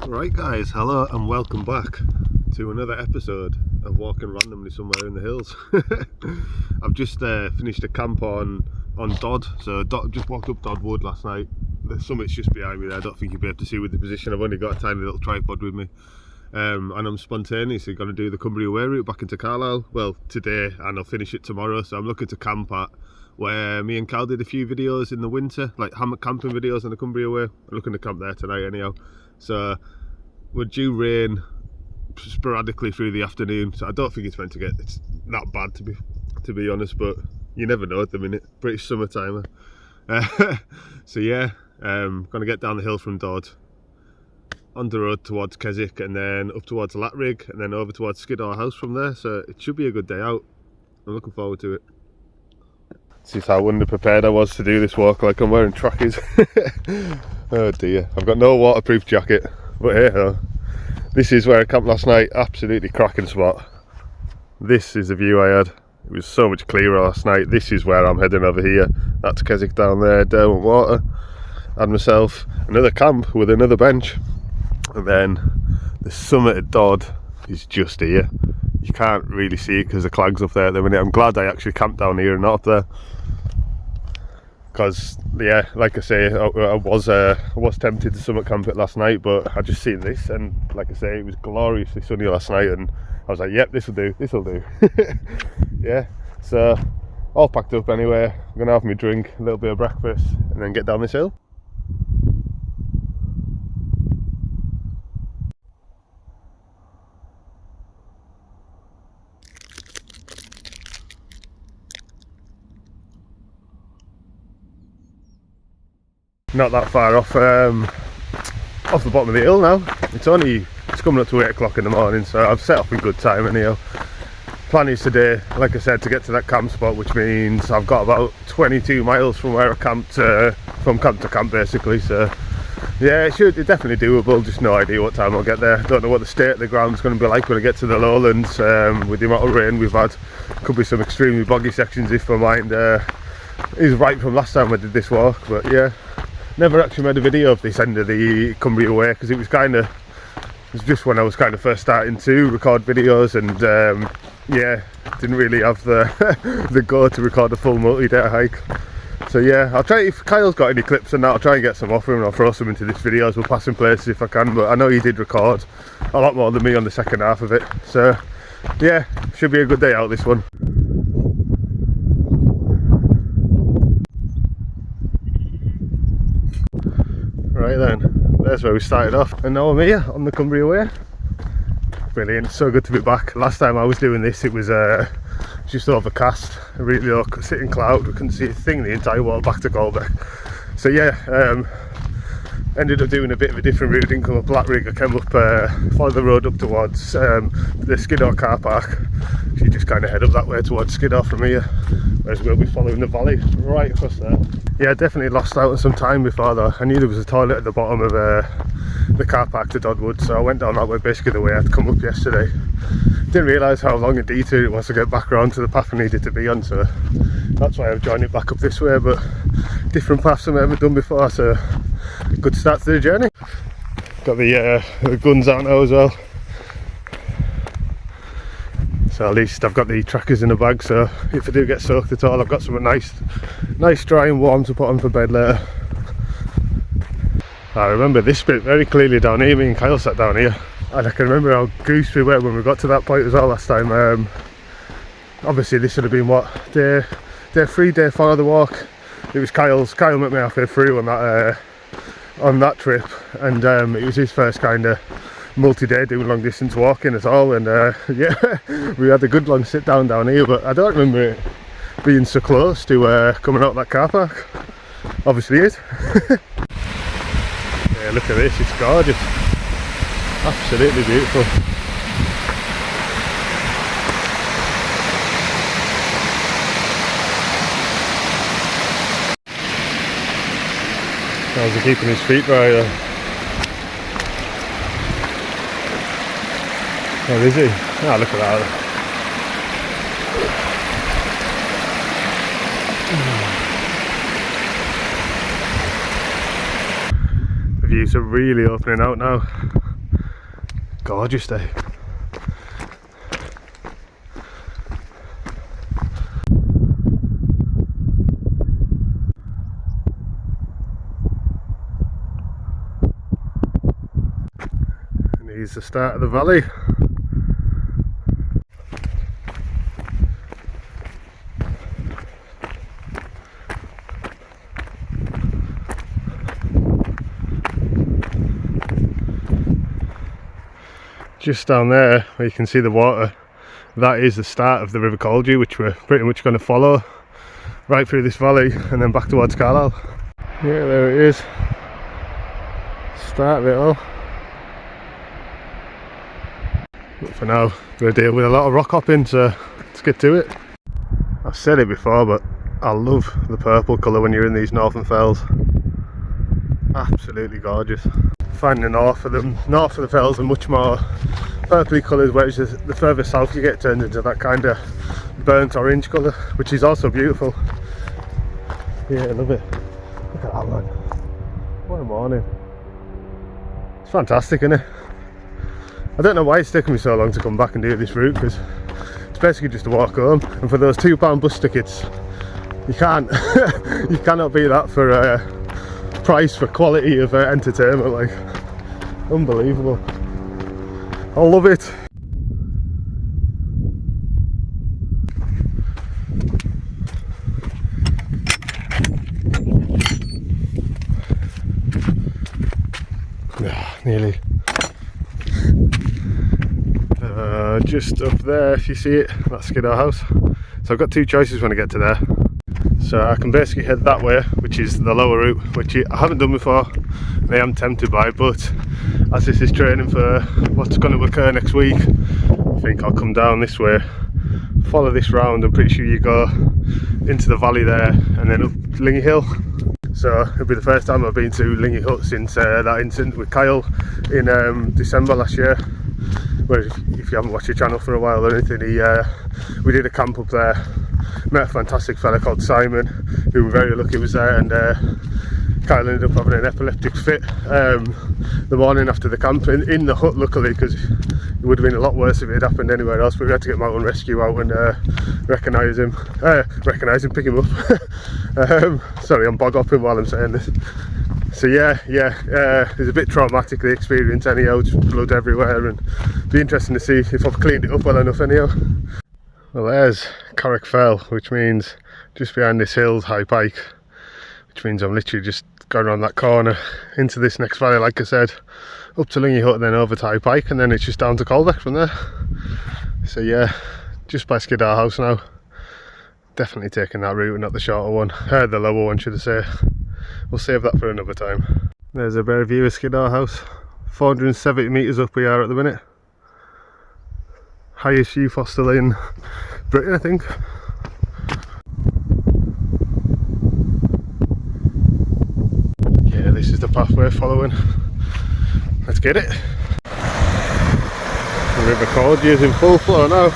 Right guys, hello and welcome back to another episode of Walking Randomly Somewhere in the Hills. I've just finished a camp on Dodd, so just walked up Dodd Wood last night. The summit's just behind me there. I don't think you'll be able to see with the position. I've only got a tiny little tripod with me, and I'm spontaneously going to do the Cumbria way route back into Carlisle, well today, and I'll finish it tomorrow. So I'm looking to camp at where me and Cal did a few videos in the winter, like hammock camping videos on the Cumbria way. I'm looking to camp there tonight anyhow. So we're due rain sporadically through the afternoon, so I don't think it's meant to get it's that bad to be honest, but you never know at the minute. British summertime. So yeah, gonna get down the hill from Dodd on the road towards Keswick and then up towards Latrig and then over towards Skiddaw House from there. So it should be a good day out. I'm looking forward to it. This is how underprepared I was to do this walk. Like, I'm wearing trackies. Oh dear, I've got no waterproof jacket, but hey ho. This is where I camped last night. Absolutely cracking spot. This is the view I had. It was so much clearer last night. This is where I'm heading over here. That's Keswick down there, Derwent Water. And myself another camp with another bench, and then the summit at Dodd is just here. You can't really see it because the clag's up there at the minute. I'm glad I actually camped down here and not up there, because yeah, like I say, I was tempted to summit camp it last night, but I just seen this, and like I say, it was gloriously sunny last night, and I was like, yep, this'll do. Yeah, so all packed up anyway. I'm gonna have my drink, a little bit of breakfast, and then get down this hill. Not that far off the bottom of the hill now. It's coming up to 8 o'clock in the morning, so I've set off in good time anyhow. Plan is today, like I said, to get to that camp spot, which means I've got about 22 miles from where I camped, from camp to camp basically. So yeah, it's definitely doable, just no idea what time I'll get there. Don't know what the state of the ground's going to be like when I get to the lowlands. With the amount of rain we've had, could be some extremely boggy sections if my mind is right from last time I did this walk. But yeah, never actually made a video of this end of the Cumbria way, because it was just when I was kind of first starting to record videos, and yeah, didn't really have the go to record a full multi-day hike. So yeah, I'll try, if Kyle's got any clips and that, I'll try and get some off him and I'll throw some into this video as we're passing places if I can. But I know he did record a lot more than me on the second half of it, so yeah, should be a good day out, this one. Right then, there's where we started off, and now I'm here on the Cumbria way. Brilliant, so good to be back. Last time I was doing this, it was just overcast, a really low sitting cloud. We couldn't see a thing the entire walk back to Cumbria. So yeah, ended up doing a bit of a different route. Didn't come up Latrig, I came up, followed the road up towards the Skiddaw car park. So you just kind of head up that way towards Skiddaw from here, whereas we'll be following the valley right across there. Yeah, definitely lost out on some time before though. I knew there was a toilet at the bottom of the car park to Dodd Wood, so I went down that way, basically the way I'd come up yesterday. Didn't realise how long a detour it was to get back around to the path I needed to be on, so that's why I've joined it back up this way. But different paths than I've ever done before, so good start to the journey. Got the guns out now as well, so at least I've got the trackers in the bag, so if I do get soaked at all, I've got something nice dry and warm to put on for bed later. I remember this bit very clearly down here. Me and Kyle sat down here, and I can remember how goose we were when we got to that point as well last time. Obviously this would have been what, day 3, day 4 of the walk. It was Kyle met me halfway through on that trip, and it was his first kind of multi-day doing long distance walking at all, and yeah, we had a good long sit down here, but I don't remember it being so close to coming out of that car park. Obviously it is. Yeah, look at this, it's gorgeous, absolutely beautiful. How's he keeping his feet dry though? Oh, is he? Ah, look at that. The views are really opening out now. gorgeous day. And here's the start of the valley. Just down there where you can see the water, that is the start of the River Colgy, which we're pretty much going to follow right through this valley and then back towards Carlisle. Yeah, there it is. Start of it all. But for now, we're going to deal with a lot of rock hopping, so let's get to it. I've said it before, but I love the purple colour when you're in these northern fells. Absolutely gorgeous. Finding the north of the fells are much more purpley coloured, whereas the further south you get turned into that kind of burnt orange colour, which is also beautiful. Yeah, I love it. Look at that man. What a morning. It's fantastic, isn't it? I don't know why it's taken me so long to come back and do this route, because it's basically just a walk home, and for those £2 bus tickets, you can't you cannot beat that for price for quality of entertainment. Like, unbelievable. I love it. Nearly. Just up there, if you see it, that's Skiddaw House. So I've got two choices when I get to there. So I can basically head that way, which is the lower route, which I haven't done before and I am tempted by, but as this is training for what's going to occur next week, I think I'll come down this way, follow this round. I'm pretty sure you go into the valley there and then up Lingy Hill. So it'll be the first time I've been to Lingy Hut since that incident with Kyle in December last year. Where if you haven't watched your channel for a while or anything, we did a camp up there. Met a fantastic fella called Simon, who we're very lucky was there, and Kyle ended up having an epileptic fit the morning after the camp in the hut, luckily, because it would have been a lot worse if it had happened anywhere else. But we had to get mountain rescue out and recognise him, pick him up. Sorry, I'm bog hopping while I'm saying this. So yeah, it was a bit traumatic, the experience anyhow, just blood everywhere, and be interesting to see if I've cleaned it up well enough anyhow. Well, there's Corrick Fell, which means just behind this hill's High Pike, which means I'm literally just going around that corner into this next valley, like I said, up to Lingy Hut and then over to High Pike, and then it's just down to Colbeck from there. So yeah, just by Skiddaw House now. Definitely taking that route and not the shorter one, the lower one should I say. We'll save that for another time. There's a better view of Skiddaw House. 470 metres up we are at the minute. Highest youth hostel in Britain, I think. Yeah, this is the path we're following. Let's get it. The River Colgy is in full flow now.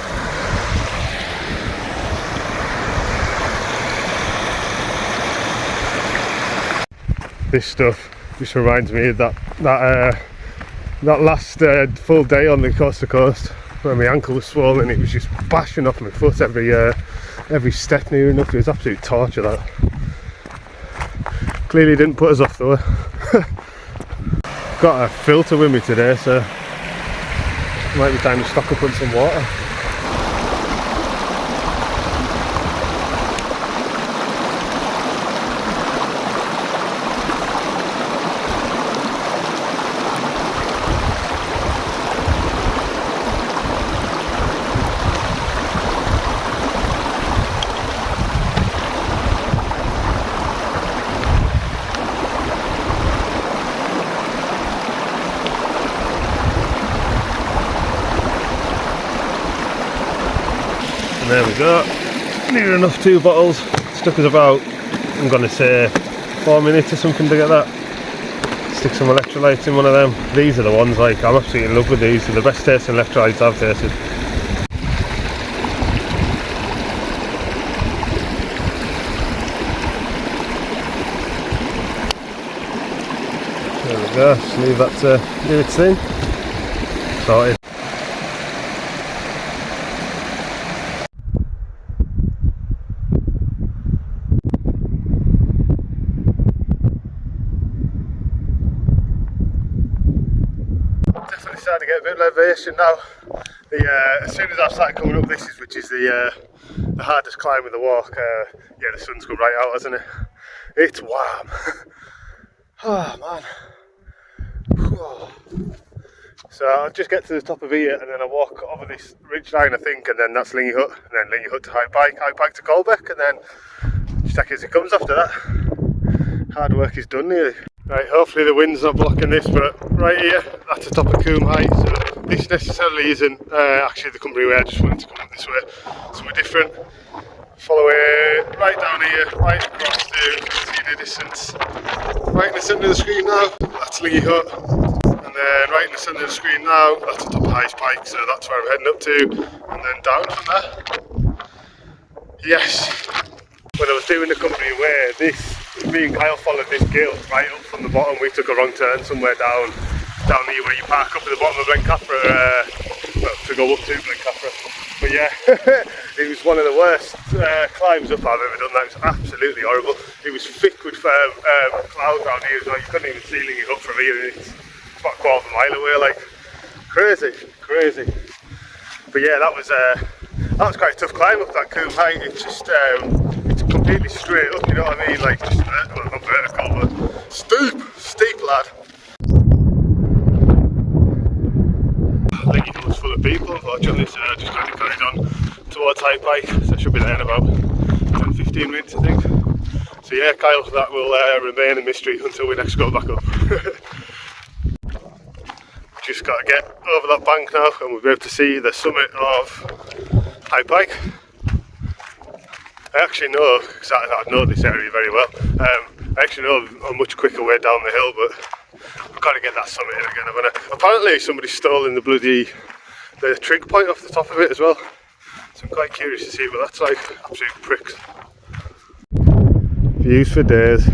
This stuff just reminds me of that last full day on the coast to coast, where my ankle was swollen. It was just bashing off my foot every step near enough. It was absolute torture, that. Clearly didn't put us off though. Got a filter with me today, so it might be time to stock up on some water. There we go, near enough 2 bottles. It took us about, I'm going to say 4 minutes or something to get that. Stick some electrolytes in one of them. These are the ones, like, I'm absolutely in love with these. They're the best tasting electrolytes I've tasted. There we go, just leave that to do its thing. Sorted. Definitely starting to get a bit of elevation now. As soon as I started coming up this, which is the hardest climb of the walk, yeah, the sun's come right out, hasn't it? It's warm. Oh man. So I'll just get to the top of here and then I'll walk over this ridge line, I think, and then that's Lingy Hut, and then Lingy Hut to High Pike to Colbeck, and then just take it as it comes after that. Hard work is done nearly. Right, hopefully the wind's not blocking this, but right here, that's the top of Coombe Height, so this necessarily isn't actually the Cumbria way. I just wanted to come up this way, somewhere different. Follow it right down here, right across to, see the distance. Right in the centre of the screen now, that's Lingy Hut. And then right in the centre of the screen now, that's the top of High Pike, so that's where I'm heading up to, and then down from there. Yes, when I was doing the Cumbria way, me and Kyle followed this gill right up from the bottom. We took a wrong turn somewhere down here where you park up at the bottom of Blencathra, well, to go up to Blencathra. But yeah, it was one of the worst climbs up I've ever done. That was absolutely horrible. It was thick with clouds around here as well. You couldn't even see Lingy Hut from here. It's about a quarter of a mile away, like crazy. But yeah, that was quite a tough climb up that Coombe Height. It's just it's completely straight up, you know what I mean? Like just well, not vertical, but steep lad. Lingy Hut was full of people, unfortunately, so I just kind of carried on towards High Pike, so I should be there in about 10-15 minutes, I think. So yeah, Kyle, that will remain a mystery until we next go back up. Just got to get over that bank now and we'll be able to see the summit of High Pike. I actually know, because I know this area very well, I actually know a much quicker way down the hill, but I've got to get that summit in again, haven't I? Apparently somebody's stolen the trig point off the top of it as well, so I'm quite curious to see what that's like. Absolute pricks. Views for days.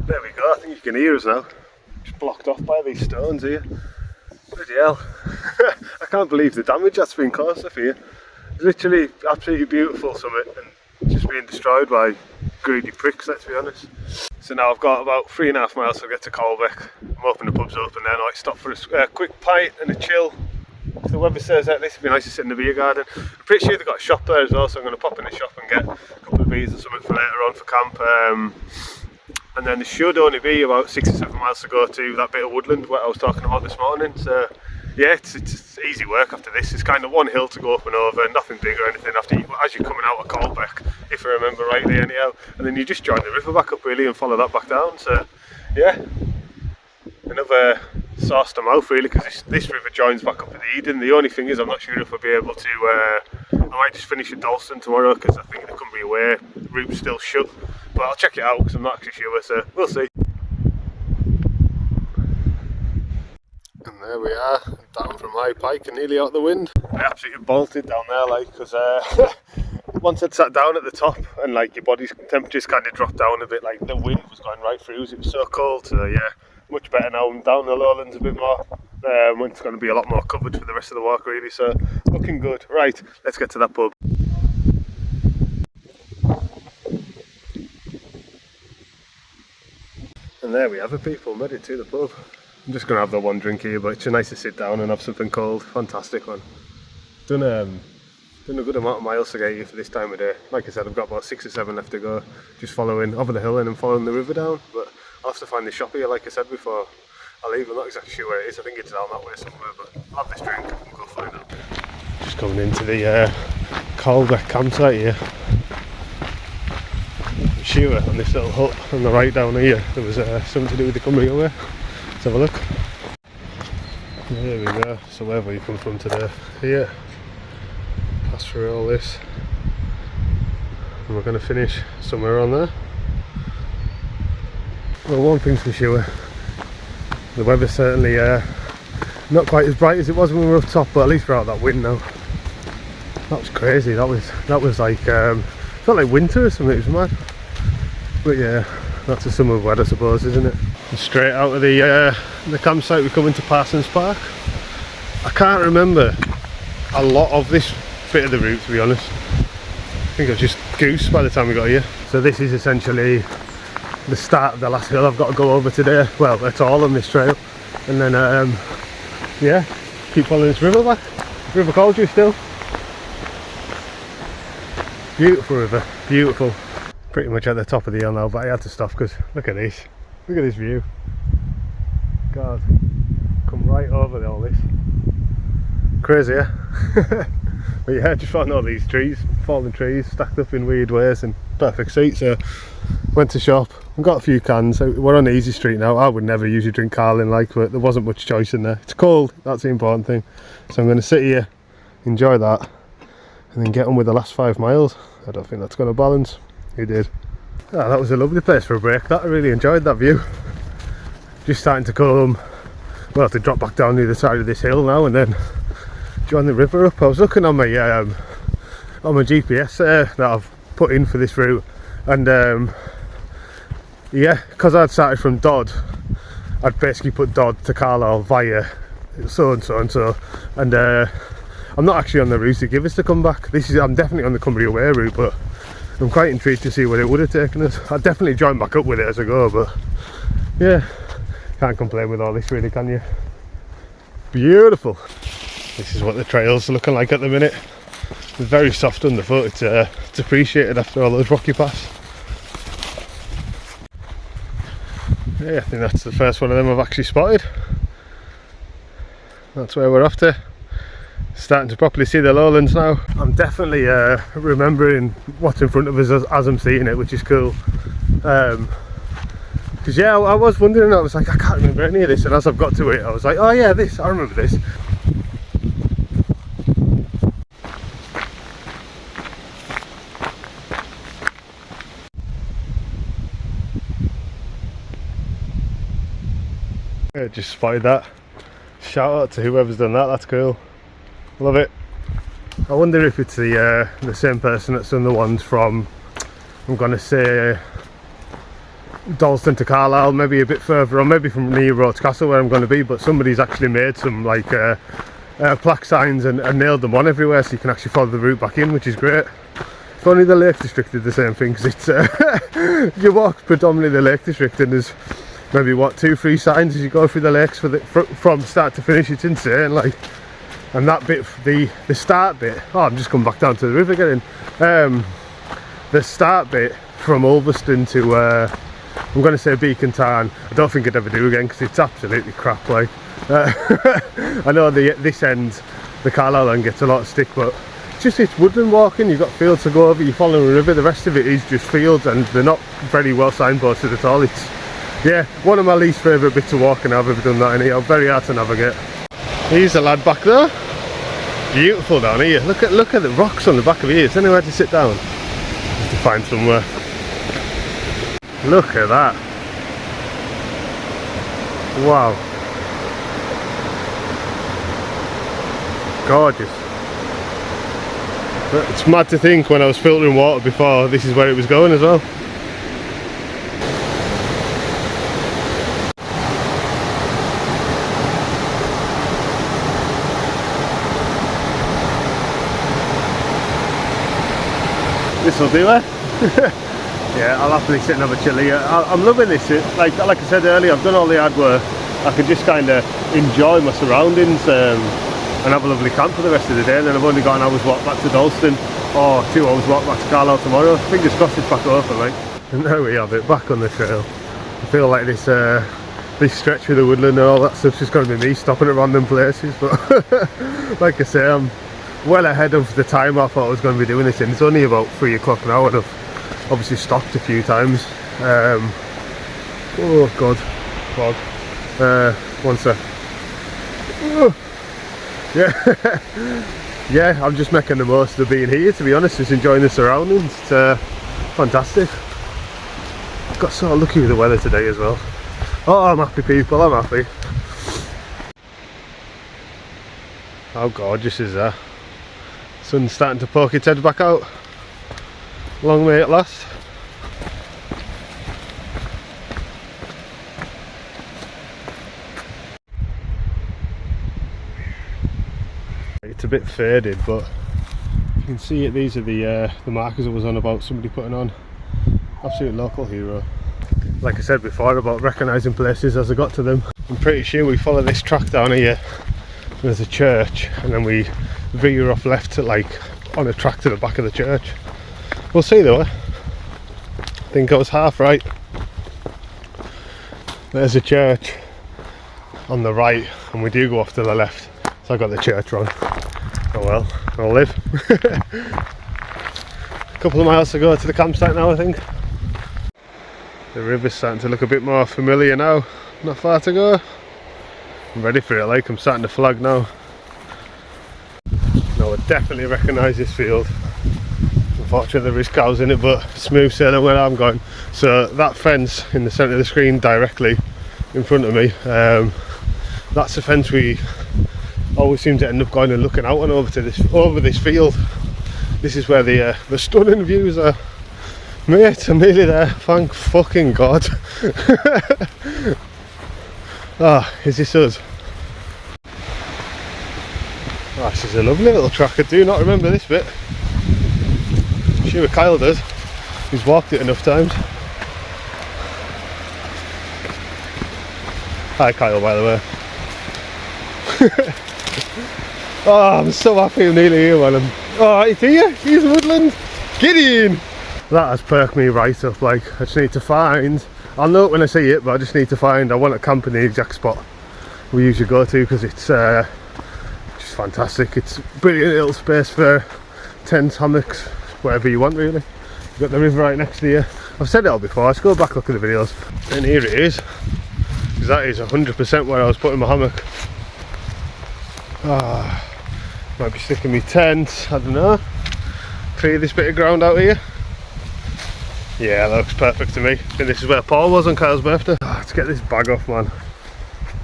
There we go, I think you can hear us now. Just blocked off by these stones here. Bloody hell. I can't believe the damage that's been caused up here. It's literally absolutely beautiful summit and just being destroyed by greedy pricks, let's be honest. So now I've got about 3.5 miles to get to Colbeck. I'm hoping the pub's open there, I might stop for a quick pint and a chill. If the weather stays like this, it'd be nice to sit in the beer garden. I'm pretty sure they've got a shop there as well, so I'm going to pop in the shop and get a couple of beers or something for later on for camp. And then there should only be about 6 or 7 miles to go to that bit of woodland what I was talking about this morning. So yeah, it's easy work after this. It's kind of one hill to go up and over, nothing big or anything as you're coming out of Colbeck, if I remember rightly anyhow. And then you just join the river back up really and follow that back down. So yeah, another source to mouth really, because this river joins back up at the Eden. The only thing is I'm not sure if I'll be able to, I might just finish at Dalston tomorrow because I think the Cumbria Way route's still shut. But I'll check it out because I'm not actually sure, so we'll see. And there we are, down from High Pike and nearly out the wind. I absolutely bolted down there, like, because once I'd sat down at the top and like your body's temperature's kind of dropped down a bit, like the wind was going right through us, it was so cold. So yeah, much better now. I'm down the lowlands a bit more. It's going to be a lot more covered for the rest of the walk really, so looking good. Right, let's get to that pub. And there we have it, people, made it to the pub. I'm just going to have the one drink here, but it's nice to sit down and have something cold. Fantastic one. Done a good amount of miles to get here for this time of day. Like I said, I've got about 6 or 7 left to go. Just following over the hill and then following the river down. But I'll have to find the shop here, like I said before I leave. I'm not exactly sure where it is. I think it's down that way somewhere, but I'll have this drink and go find out. Just coming into the Colbeck campsite here. Sure, on this little hut on the right down here, there was something to do with the Cumbria way. Let's have a look. There we go, so wherever you come from today, here, pass through all this, and we're going to finish somewhere on there. Well, one thing's for sure, the weather's certainly not quite as bright as it was when we were up top, but at least we're out of that wind now. That was crazy. That was like felt like winter or something. It was mad. But yeah, that's the summer weather, I suppose, isn't it? And straight out of the campsite, we come into Parsons Park. I can't remember a lot of this bit of the route, to be honest. I think I was just goose by the time we got here. So this is essentially the start of the last hill I've got to go over today. Well, that's all on this trail. And then yeah, keep following this river back. River Cauldry still. Beautiful river, beautiful. Pretty much at the top of the hill now, but I had to stop because look at this. Look at this view. God, come right over all this. Crazy, yeah? But yeah, I just found all these trees, fallen trees, stacked up in weird ways and perfect seat. So went to shop and got a few cans. We're on Easy Street now. I would never usually drink Carling, but there wasn't much choice in there. It's cold, that's the important thing. So I'm going to sit here, enjoy that, and then get on with the last 5 miles. I don't think that's going to balance. Who did? Oh, that was a lovely place for a break. I really enjoyed that view. Just starting to come, well, to drop back down the other side of this hill now and then join the river up. I was looking on my GPS that I've put in for this route, and yeah, because I'd started from Dodd, I'd basically put Dodd to Carlisle via so and so and so, and I'm not actually on the route to give us to come back. I'm definitely on the Cumbria Way route, but I'm quite intrigued to see where it would have taken us. I'd definitely join back up with it as I go, but yeah, can't complain with all this really, can you? Beautiful. This is what the trail's looking like at the minute. It's very soft underfoot. It's appreciated after all those rocky paths. Yeah, I think that's the first one of them I've actually spotted. That's where we're off to. Starting to properly see the lowlands now. I'm definitely remembering what's in front of us as I'm seeing it, which is cool. Because yeah, I was wondering, I was like, I can't remember any of this, and as I've got to it, I was like, oh yeah, this, I remember this. Yeah, just spotted that. Shout out to whoever's done that, that's cool. Love it. I wonder if it's the same person that's done the ones from, I'm going to say, Dalston to Carlisle, maybe a bit further, or maybe from near Rhodes Castle where I'm going to be, but somebody's actually made some like plaque signs and nailed them on everywhere so you can actually follow the route back in, which is great. If only the Lake District did the same thing, because it's you walk predominantly the Lake District and there's maybe what, 2-3 signs as you go through the lakes from start to finish. It's insane, like. And that bit, the start bit, oh, I'm just coming back down to the river again. The start bit from Ulverston to, I'm going to say Beacon Tarn, I don't think I'd ever do again because it's absolutely crap. Like, I know this end, the Carlisle end gets a lot of stick, but it's woodland walking. You've got fields to go over, you're following a river. The rest of it is just fields, and they're not very well signposted at all. It's, yeah, one of my least favourite bits of walking I've ever done that in here. Very hard to navigate. Here's the lad back there. Beautiful down here. Look at the rocks on the back of here. Is there anywhere to sit down? Just to find somewhere. Look at that. Wow. Gorgeous. But it's mad to think when I was filtering water before, this is where it was going as well. This'll do it. Yeah, I'll happily sit and have a chill here. I'm loving this. Like I said earlier, I've done all the hard work. I can just kind of enjoy my surroundings and have a lovely camp for the rest of the day. And then I've only got an hour's walk back to Dalston, or 2 hours walk back to Carlisle tomorrow. Fingers crossed it's back over, like. And there we have it, back on the trail. I feel like this stretch through the woodland and all that stuff's just going to be me stopping at random places. But like I say, I'm well ahead of the time I thought I was going to be doing this in. It's only about 3 o'clock now, and I've obviously stopped a few times. Oh god, fog. One sec. Yeah. Yeah, I'm just making the most of being here, to be honest, just enjoying the surroundings. It's fantastic. got so lucky with the weather today as well. Oh, I'm happy, people, I'm happy. How gorgeous is that? Sun's starting to poke its head back out. Long way at last. It's a bit faded, but you can see it. These are the markers I was on about, somebody putting on. Absolute local hero. Like I said before about recognising places as I got to them. I'm pretty sure we follow this track down here. There's a church, and then we veer off left to, like, on a track to the back of the church. We'll see though. I think I was half right. There's a church on the right, and we do go off to the left. So I got the church wrong. Oh well, I'll live. A couple of miles to go to the campsite now, I think. The river's starting to look a bit more familiar now. Not far to go. I'm ready for it, like, I'm starting to flag now. No, I definitely recognise this field. Unfortunately there is cows in it, but smooth sailing where I'm going. So that fence in the centre of the screen directly in front of me, that's the fence we always seem to end up going and looking out and over this field. This is where the stunning views are. Mate, I'm nearly there, thank fucking God. Ah, is this us? Oh, this is a lovely little track. I do not remember this bit. I'm sure Kyle does. He's walked it enough times. Hi Kyle, by the way. Oh, I'm so happy I'm nearly here, man. Oh, it's here, here's Woodland. Get in! That has perked me right up. Like, I just need to find, I'll know it when I see it, but I just need to find, I want to camp in the exact spot we usually go to, because it's just fantastic. It's brilliant little space for tents, hammocks, whatever you want really. You've got the river right next to you. I've said it all before, let's go back, look at the videos. And here it is, because that is 100% where I was putting my hammock. Ah, might be sticking me tent, I don't know. Clear this bit of ground out here. Yeah, that looks perfect to me. I think this is where Paul was on Kyle's birthday. Oh, let's get this bag off, man.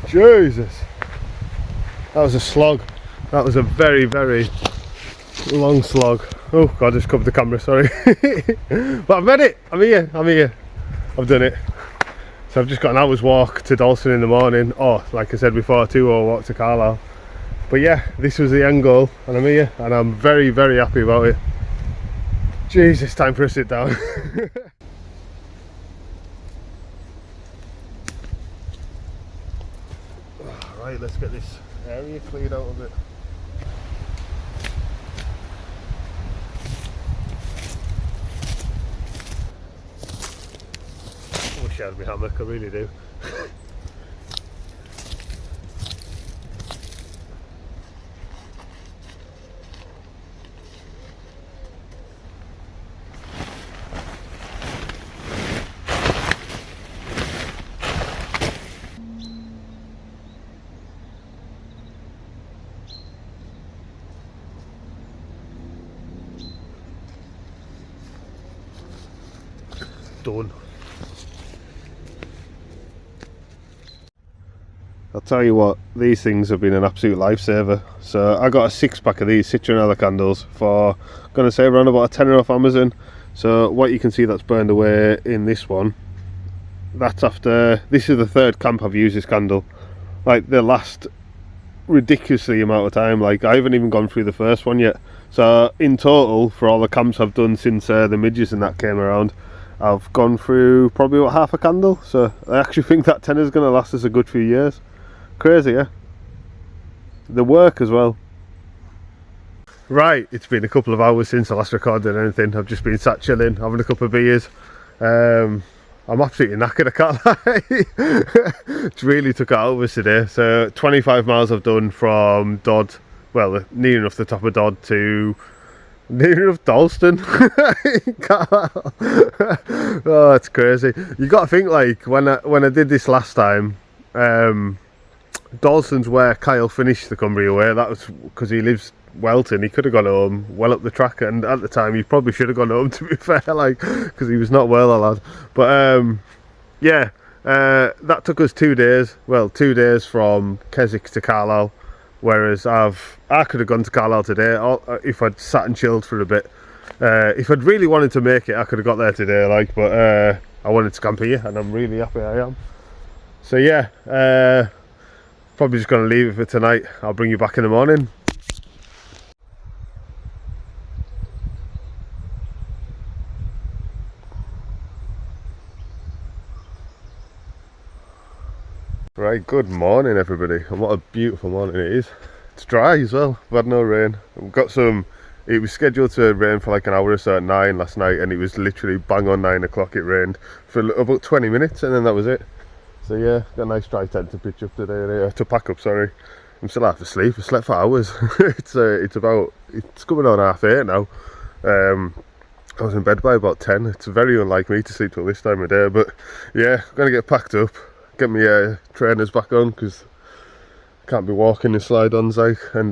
Jesus. That was a slog. That was a very, very long slog. Oh God, I just covered the camera, sorry. But I've made it. I'm here. I've done it. So I've just got an hour's walk to Dalston in the morning. Or, like I said before, a 2-hour walk to Carlisle. But yeah, this was the end goal, and I'm here, and I'm very, very happy about it. Jeez, it's time for a sit down. Right, let's get this area cleared out a bit. I wish I had my hammock, I really do. Done. I'll tell you what, these things have been an absolute lifesaver. So I got a 6-pack of these citronella candles for, I'm gonna say, around about a tenner off Amazon. So what you can see that's burned away in this one, that's after, this is the 3rd camp I've used this candle. Like, the last ridiculously amount of time. Like, I haven't even gone through the first one yet. So in total, for all the camps I've done since the midges and that came around, I've gone through probably about half a candle. So I actually think that tenner is going to last us a good few years. Crazy, yeah? The work as well. Right, it's been a couple of hours since I last recorded anything. I've just been sat chilling, having a couple of beers. I'm absolutely knackered, I can't lie. It really took it out of us today. So 25 miles I've done from Dodd, well, near enough the top of Dodd to near enough Dalston. Oh, it's crazy. You got to think, like, when I did this last time, Dalston's where Kyle finished the Cumbria way. That was because he lives welting. He could have gone home well up the track, and at the time he probably should have gone home, to be fair, like, because he was not well, the lad. But yeah, that took us 2 days. Well, 2 days from Keswick to Carlisle, whereas I could have gone to Carlisle today if I'd sat and chilled for a bit. If I'd really wanted to make it, I could have got there today, like, but I wanted to camp here, and I'm really happy I am. So yeah, probably just going to leave it for tonight. I'll bring you back in the morning. Right, good morning everybody, and what a beautiful morning it is. It's dry as well, we've had no rain. We've got some, it was scheduled to rain for like an hour or so at 9 last night, and it was literally bang on 9 o'clock it rained for about 20 minutes, and then that was it. So yeah, got a nice dry tent to pitch up today, to pack up, sorry. I'm still half asleep, I slept for hours. It's coming on 8:30 now. I was in bed by about 10. It's very unlike me to sleep till this time of day, but yeah, I'm gonna get packed up, get my trainers back on, because I can't be walking in slide-ons, like, and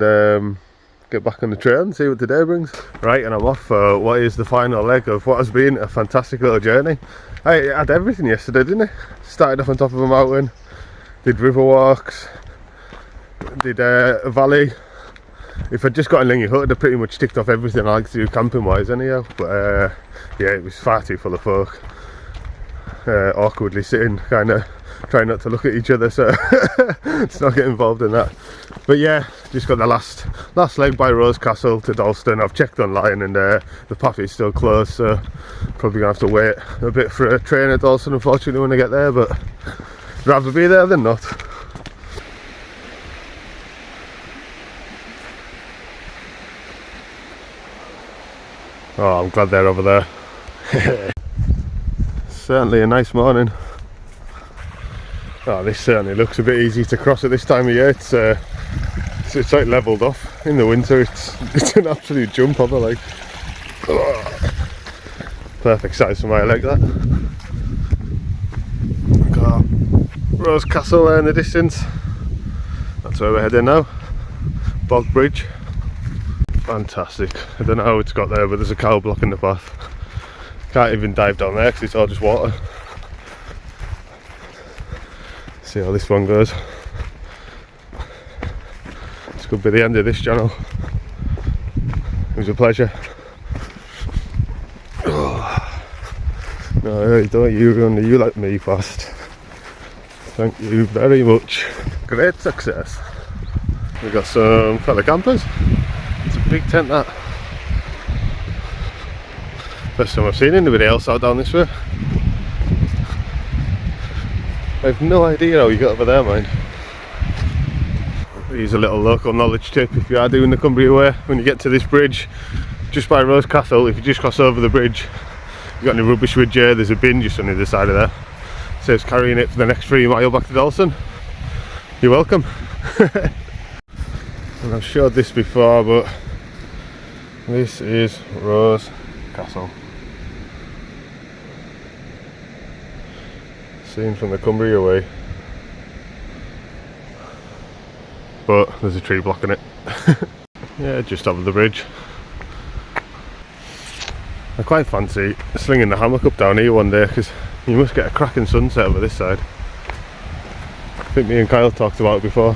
get back on the train and see what today brings. Right, and I'm off for what is the final leg of what has been a fantastic little journey. I had everything yesterday, didn't I? Started off on top of a mountain, did river walks, did a valley. If I'd just got in Lingy Hut, I'd pretty much ticked off everything I like to do camping wise anyhow. But yeah, it was far too full of folk, awkwardly sitting, kind of trying not to look at each other, so let's not get involved in that. But yeah, just got the last leg by Rose Castle to Dalston. I've checked online, and the path is still closed, so probably gonna have to wait a bit for a train at Dalston, unfortunately, when I get there, but rather be there than not. Oh, I'm glad they're over there. Certainly a nice morning. Oh, this certainly looks a bit easy to cross at this time of year. It's like levelled off. In the winter it's an absolute jump over, like. Oh, perfect size for my leg, that. Got Rose Castle there in the distance. That's where we're heading now. Bog Bridge. Fantastic. I don't know how it's got there, but there's a cow blocking the path. Can't even dive down there because it's all just water. See how this one goes. This could be the end of this channel. It was a pleasure. Oh. No, don't you run, you let me fast. Thank you very much. Great success. We've got some fellow campers. It's a big tent, that. First time I've seen anybody else out down this way. I have no idea how you got over there, mind. Here's a little local knowledge tip: if you are doing the Cumbria way, when you get to this bridge just by Rose Castle, if you just cross over the bridge, you got any rubbish with you, there's a bin just on the other side of there. It says carrying it for the next 3 miles back to Dalston. You're welcome. And I've showed this before, but this is Rose Castle. Seen from the Cumbria way, but there's a tree blocking it. Yeah, just over the bridge. I quite fancy slinging the hammock up down here one day, because you must get a cracking sunset over this side. I think me and Kyle talked about it before.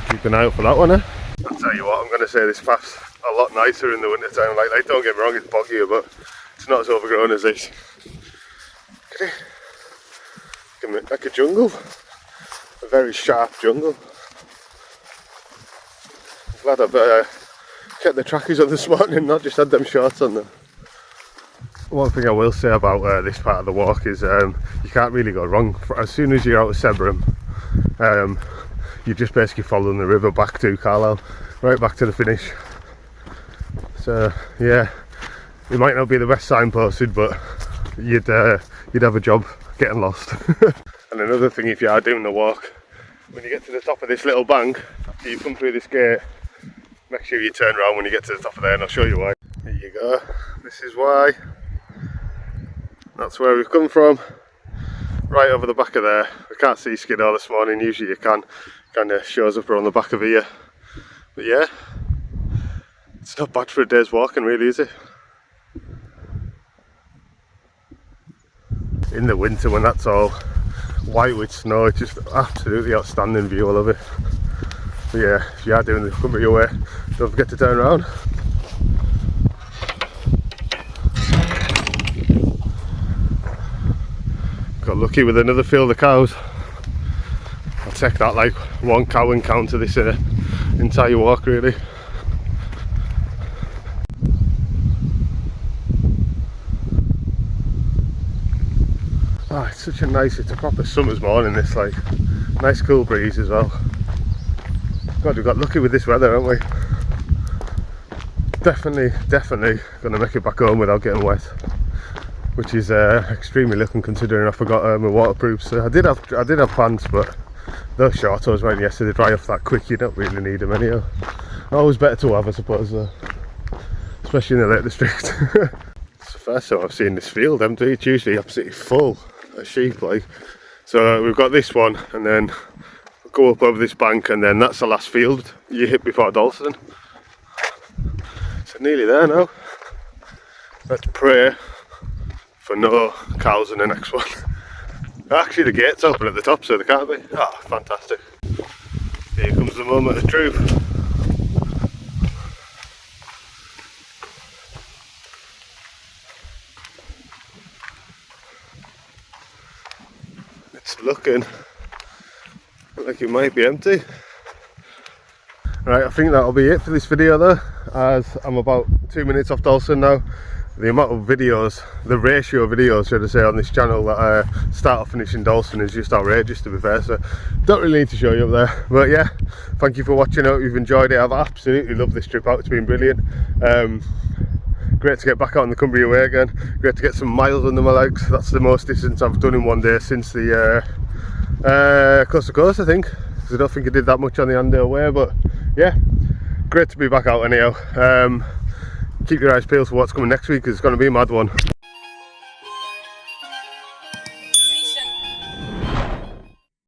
Keep an eye out for that one, eh? I'll tell you what, I'm going to say this path's a lot nicer in the winter time. Like, don't get me wrong, it's boggier, but it's not as overgrown as this. Like a jungle, a very sharp jungle. I'm glad I've kept the trackies on this morning, not just had them shorts on them. One thing I will say about this part of the walk is you can't really go wrong. As soon as you're out of Sebrum, you're just basically following the river back to Carlisle, right back to the finish. So yeah, it might not be the best signposted, but you'd have a job getting lost. And another thing, if you are doing the walk, when you get to the top of this little bank, after you come through this gate, make sure you turn around when you get to the top of there, and I'll show you why. Here you go, this is why. That's where we've come from, right over the back of there. We can't see Skiddaw this morning, usually you can, kind of shows up around the back of here. But But yeah, it's not bad for a day's walking really, is it? In the winter when that's all white with snow, it's just absolutely outstanding view, I love it. But yeah, if you are doing the Cumbria way, don't forget to turn around. Got lucky with another field of cows. I'll take that like one cow encounter this entire walk really. Oh, it's such a nice, it's a proper summer's morning this, like, nice cool breeze as well. God, we got lucky with this weather, haven't we? Definitely gonna make it back home without getting wet, which is extremely looking considering I forgot my waterproofs. So I did have pants, but those shorts I was wearing yesterday dry off that quick. You don't really need them anyhow. Always better to have, I suppose, though, especially in the Lake District. It's the first time I've seen this field empty. It's usually absolutely full of sheep, like. So we've got this one, and then go up over this bank, and then that's the last field you hit before Dalston. So nearly there now. Let's pray for no cows in the next one. Actually the gate's open at the top, so they can't be. Ah, fantastic. Here comes the moment of truth. It's looking like it might be empty. Right, I think that'll be it for this video though, as I'm about 2 minutes off Dalston now. The amount of videos, the ratio of videos, should I say, on this channel that start off finishing Dalston is just outrageous, to be fair, so don't really need to show you up there. But yeah, thank you for watching. I hope you've enjoyed it. I've absolutely loved this trip out, it's been brilliant. Great to get back out on the Cumbria way again, great to get some miles under my legs. That's the most distance I've done in one day since the coast to coast, I think, because I don't think I did that much on the Andale way. But yeah, great to be back out anyhow. Keep your eyes peeled for what's coming next week, because it's going to be a mad one.